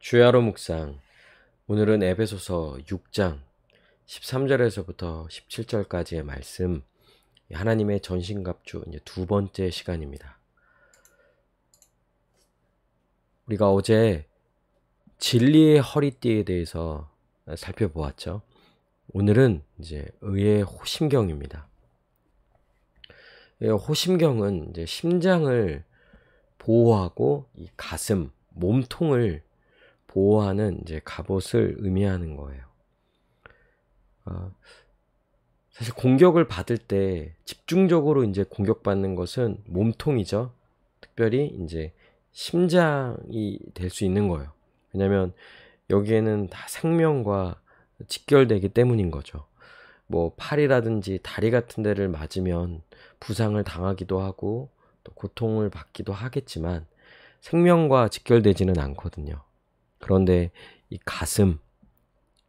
주야로 묵상. 오늘은 에베소서 6장 13절에서부터 17절까지의 말씀, 하나님의 전신갑주 이제 두 번째 시간입니다. 우리가 어제 진리의 허리띠에 대해서 살펴보았죠. 오늘은 이제 의의 호심경입니다. 호심경은 이제 심장을 보호하고 이 가슴, 몸통을 보호하는 이제 갑옷을 의미하는 거예요. 사실 공격을 받을 때 집중적으로 이제 공격받는 것은 몸통이죠. 특별히 이제 심장이 될 수 있는 거예요. 왜냐하면 여기에는 다 생명과 직결되기 때문인 거죠. 뭐 팔이라든지 다리 같은 데를 맞으면 부상을 당하기도 하고 또 고통을 받기도 하겠지만 생명과 직결되지는 않거든요. 그런데 이 가슴,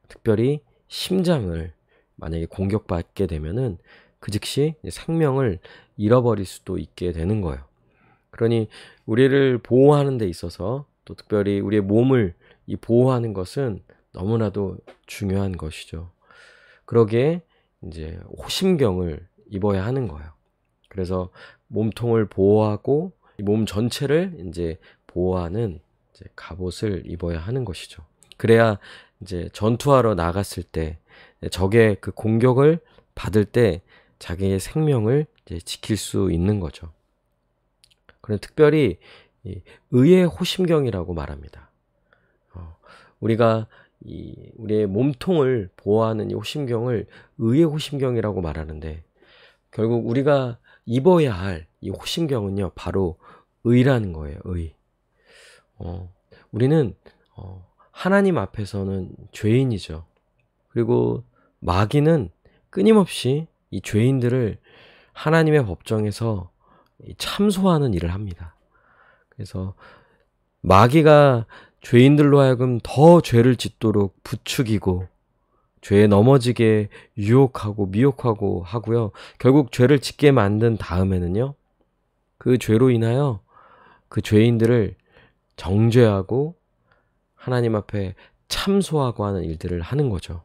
특별히 심장을 만약에 공격받게 되면은 그 즉시 생명을 잃어버릴 수도 있게 되는 거예요. 그러니 우리를 보호하는 데 있어서 또 특별히 우리의 몸을 보호하는 것은 너무나도 중요한 것이죠. 그러기에 이제 호심경을 입어야 하는 거예요. 그래서 몸통을 보호하고 몸 전체를 이제 보호하는 이제 갑옷을 입어야 하는 것이죠. 그래야 이제 전투하러 나갔을 때 적의 그 공격을 받을 때 자기의 생명을 이제 지킬 수 있는 거죠. 그런 특별히 의의 호심경이라고 말합니다. 우리가 우리의 몸통을 보호하는 이 호심경을 의의 호심경이라고 말하는데, 결국 우리가 입어야 할 이 호심경은요, 바로 의라는 거예요. 의. 우리는 하나님 앞에서는 죄인이죠. 그리고 마귀는 끊임없이 이 죄인들을 하나님의 법정에서 참소하는 일을 합니다. 그래서 마귀가 죄인들로 하여금 더 죄를 짓도록 부추기고 죄에 넘어지게 유혹하고 미혹하고 하고요. 결국 죄를 짓게 만든 다음에는요, 그 죄로 인하여 그 죄인들을 정죄하고 하나님 앞에 참소하고 하는 일들을 하는 거죠.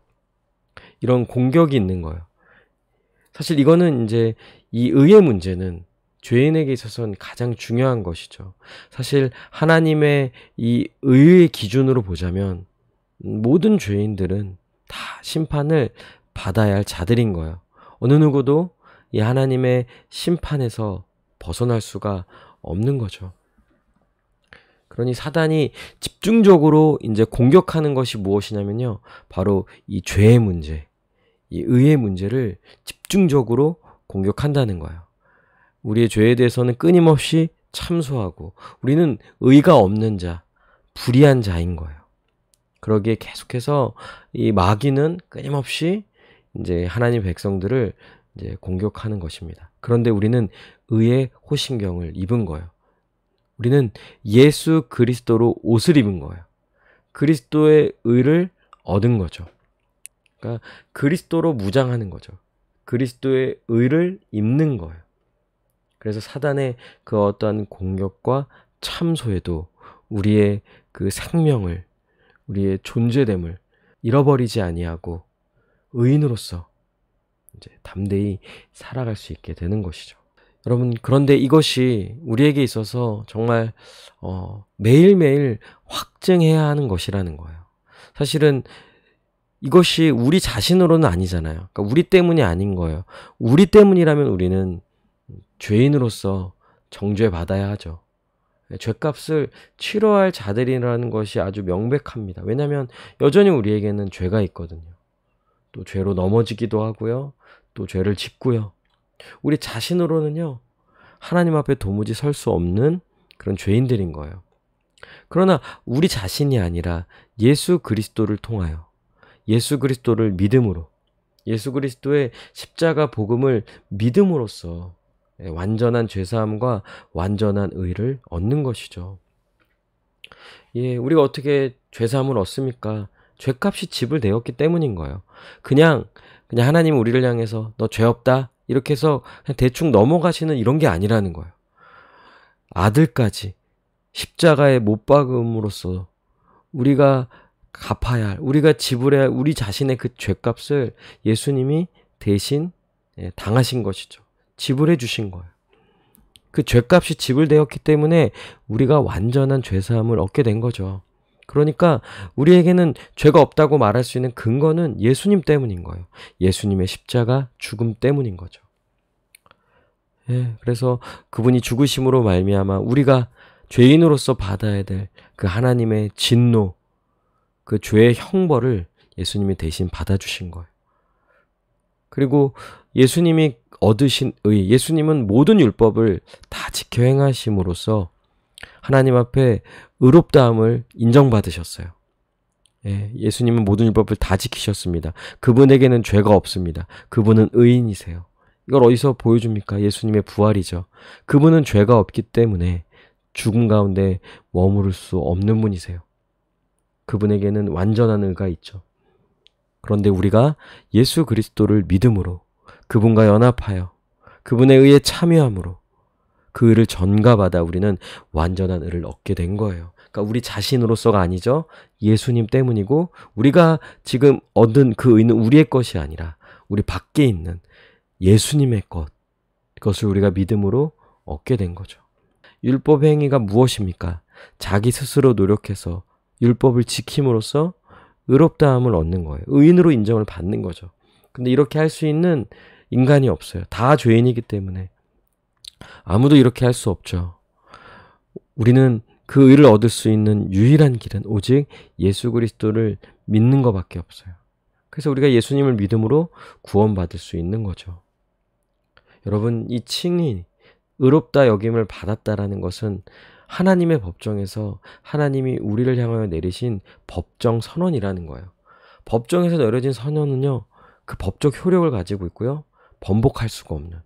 이런 공격이 있는 거예요. 사실 이거는 이제 이 의의 문제는 죄인에게 있어서는 가장 중요한 것이죠. 사실 하나님의 이 의의 기준으로 보자면 모든 죄인들은 다 심판을 받아야 할 자들인 거예요. 어느 누구도 이 하나님의 심판에서 벗어날 수가 없는 거죠. 그러니 사단이 집중적으로 이제 공격하는 것이 무엇이냐면요, 바로 이 죄의 문제, 이 의의 문제를 집중적으로 공격한다는 거예요. 우리의 죄에 대해서는 끊임없이 참소하고 우리는 의가 없는 자, 불의한 자인 거예요. 그러기에 계속해서 이 마귀는 끊임없이 이제 하나님 백성들을 이제 공격하는 것입니다. 그런데 우리는 의의 호심경을 입은 거예요. 우리는 예수 그리스도로 옷을 입은 거예요. 그리스도의 의를 얻은 거죠. 그러니까 그리스도로 무장하는 거죠. 그리스도의 의를 입는 거예요. 그래서 사단의 그 어떠한 공격과 참소에도 우리의 그 생명을, 우리의 존재됨을 잃어버리지 아니하고 의인으로서 이제 담대히 살아갈 수 있게 되는 것이죠. 여러분, 그런데 이것이 우리에게 있어서 정말 매일매일 확증해야 하는 것이라는 거예요. 사실은 이것이 우리 자신으로는 아니잖아요. 그러니까 우리 때문이 아닌 거예요. 우리 때문이라면 우리는 죄인으로서 정죄받아야 하죠. 죄값을 치러야 할 자들이라는 것이 아주 명백합니다. 왜냐하면 여전히 우리에게는 죄가 있거든요. 또 죄로 넘어지기도 하고요. 또 죄를 짓고요. 우리 자신으로는요, 하나님 앞에 도무지 설 수 없는 그런 죄인들인 거예요. 그러나 우리 자신이 아니라 예수 그리스도를 통하여, 예수 그리스도를 믿음으로, 예수 그리스도의 십자가 복음을 믿음으로써 완전한 죄사함과 완전한 의를 얻는 것이죠. 우리가 어떻게 죄사함을 얻습니까? 죄값이 지불되었기 때문인 거예요. 그냥 하나님 우리를 향해서 너 죄 없다 이렇게 해서 그냥 대충 넘어가시는 이런 게 아니라는 거예요. 아들까지 십자가에 못 박음으로써 우리가 갚아야 할, 우리가 지불해야 할 우리 자신의 그 죄값을 예수님이 대신 당하신 것이죠. 지불해 주신 거예요. 그 죄값이 지불되었기 때문에 우리가 완전한 죄사함을 얻게 된 거죠. 그러니까 우리에게는 죄가 없다고 말할 수 있는 근거는 예수님 때문인 거예요. 예수님의 십자가 죽음 때문인 거죠. 그래서 그분이 죽으심으로 말미암아 우리가 죄인으로서 받아야 될 그 하나님의 진노, 그 죄의 형벌을 예수님이 대신 받아주신 거예요. 그리고 예수님이 얻으신 의, 예수님은 모든 율법을 다 지켜 행하심으로써 하나님 앞에 의롭다함을 인정받으셨어요. 예수님은 모든 율법을 다 지키셨습니다. 그분에게는 죄가 없습니다. 그분은 의인이세요. 이걸 어디서 보여줍니까? 예수님의 부활이죠. 그분은 죄가 없기 때문에 죽음 가운데 머무를 수 없는 분이세요. 그분에게는 완전한 의가 있죠. 그런데 우리가 예수 그리스도를 믿음으로 그분과 연합하여 그분의 의에 참여함으로 그 의를 전가받아 우리는 완전한 의를 얻게 된 거예요. 그러니까 우리 자신으로서가 아니죠. 예수님 때문이고 우리가 지금 얻은 그 의는 우리의 것이 아니라 우리 밖에 있는 예수님의 것, 그것을 우리가 믿음으로 얻게 된 거죠. 율법 행위가 무엇입니까? 자기 스스로 노력해서 율법을 지킴으로써 의롭다함을 얻는 거예요. 의인으로 인정을 받는 거죠. 근데 이렇게 할 수 있는 인간이 없어요. 다 죄인이기 때문에. 아무도 이렇게 할 수 없죠. 우리는 그 의를 얻을 수 있는 유일한 길은 오직 예수 그리스도를 믿는 것밖에 없어요. 그래서 우리가 예수님을 믿음으로 구원받을 수 있는 거죠. 여러분, 이 칭이 의롭다 여김을 받았다라는 것은 하나님의 법정에서 하나님이 우리를 향하여 내리신 법정 선언이라는 거예요. 법정에서 내려진 선언은요, 그 법적 효력을 가지고 있고요, 번복할 수가 없는.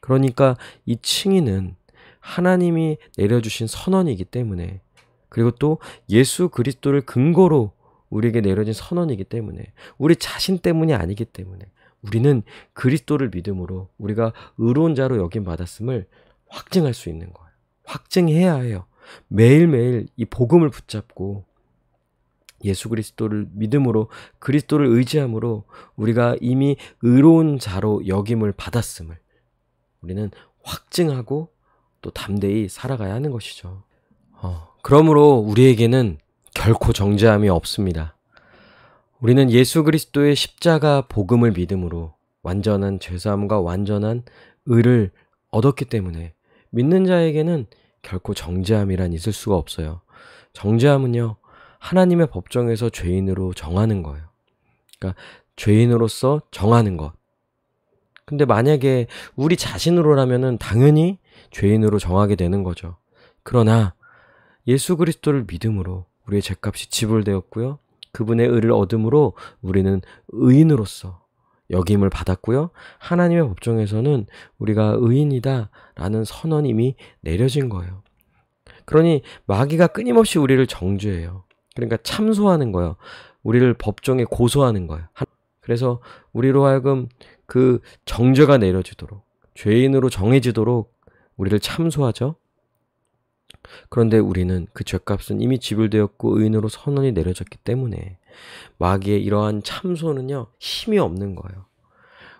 그러니까 이 칭의는 하나님이 내려주신 선언이기 때문에, 그리고 또 예수 그리스도를 근거로 우리에게 내려진 선언이기 때문에, 우리 자신 때문이 아니기 때문에 우리는 그리스도를 믿음으로 우리가 의로운 자로 여김 받았음을 확증할 수 있는 거예요. 확증해야 해요. 매일매일 이 복음을 붙잡고 예수 그리스도를 믿음으로 그리스도를 의지함으로 우리가 이미 의로운 자로 여김을 받았음을 우리는 확증하고 또 담대히 살아가야 하는 것이죠. 그러므로 우리에게는 결코 정죄함이 없습니다. 우리는 예수 그리스도의 십자가 복음을 믿음으로 완전한 죄사함과 완전한 의를 얻었기 때문에 믿는 자에게는 결코 정죄함이란 있을 수가 없어요. 정죄함은요, 하나님의 법정에서 죄인으로 정하는 거예요. 그러니까 죄인으로서 정하는 것. 근데 만약에 우리 자신으로라면은 당연히 죄인으로 정하게 되는 거죠. 그러나 예수 그리스도를 믿음으로 우리의 죄값이 지불되었고요. 그분의 의를 얻음으로 우리는 의인으로서 여김을 받았고요. 하나님의 법정에서는 우리가 의인이다라는 선언이 이미 내려진 거예요. 그러니 마귀가 끊임없이 우리를 정죄해요. 그러니까 참소하는 거예요. 우리를 법정에 고소하는 거예요. 그래서 우리로 하여금 그 정죄가 내려지도록, 죄인으로 정해지도록 우리를 참소하죠. 그런데 우리는 그 죄값은 이미 지불되었고 의인으로 선언이 내려졌기 때문에 마귀의 이러한 참소는요, 힘이 없는 거예요.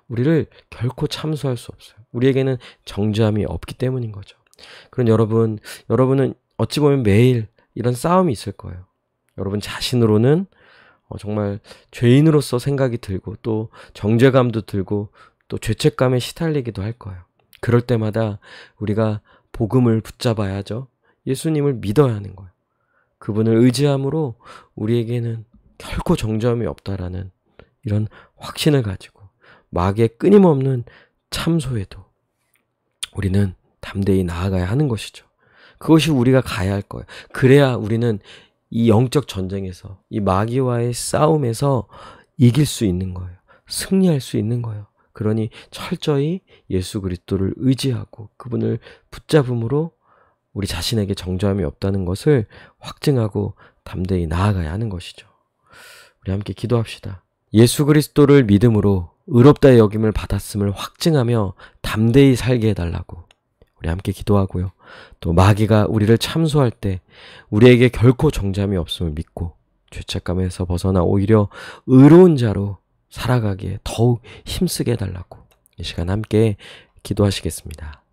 우리를 결코 참소할 수 없어요. 우리에게는 정죄함이 없기 때문인 거죠. 그런 여러분은 어찌 보면 매일 이런 싸움이 있을 거예요. 여러분 자신으로는 정말 죄인으로서 생각이 들고 또 정죄감도 들고 또 죄책감에 시달리기도 할 거예요. 그럴 때마다 우리가 복음을 붙잡아야죠. 예수님을 믿어야 하는 거예요. 그분을 의지함으로 우리에게는 결코 정죄함이 없다라는 이런 확신을 가지고 마귀의 끊임없는 참소에도 우리는 담대히 나아가야 하는 것이죠. 그것이 우리가 가야 할 거예요. 그래야 우리는 이 영적 전쟁에서, 이 마귀와의 싸움에서 이길 수 있는 거예요. 승리할 수 있는 거예요. 그러니 철저히 예수 그리스도를 의지하고 그분을 붙잡음으로 우리 자신에게 정죄함이 없다는 것을 확증하고 담대히 나아가야 하는 것이죠. 우리 함께 기도합시다. 예수 그리스도를 믿음으로 의롭다 여김을 받았음을 확증하며 담대히 살게 해달라고 우리 함께 기도하고요. 또 마귀가 우리를 참소할 때 우리에게 결코 정잠이 없음을 믿고 죄책감에서 벗어나 오히려 의로운 자로 살아가기에 더욱 힘쓰게 해달라고 이 시간 함께 기도하시겠습니다.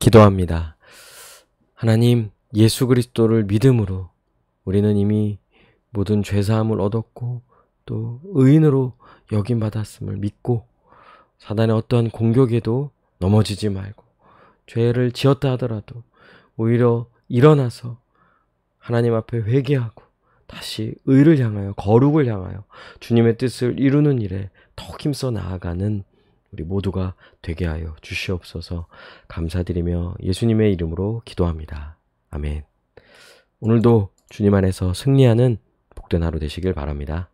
기도합니다. 하나님, 예수 그리스도를 믿음으로 우리는 이미 모든 죄사함을 얻었고 또 의인으로 여김받았음을 믿고 사단의 어떠한 공격에도 넘어지지 말고 죄를 지었다 하더라도 오히려 일어나서 하나님 앞에 회개하고 다시 의를 향하여 거룩을 향하여 주님의 뜻을 이루는 일에 더욱 힘써 나아가는 우리 모두가 되게 하여 주시옵소서. 감사드리며 예수님의 이름으로 기도합니다. 아멘. 오늘도 주님 안에서 승리하는 복된 하루 되시길 바랍니다.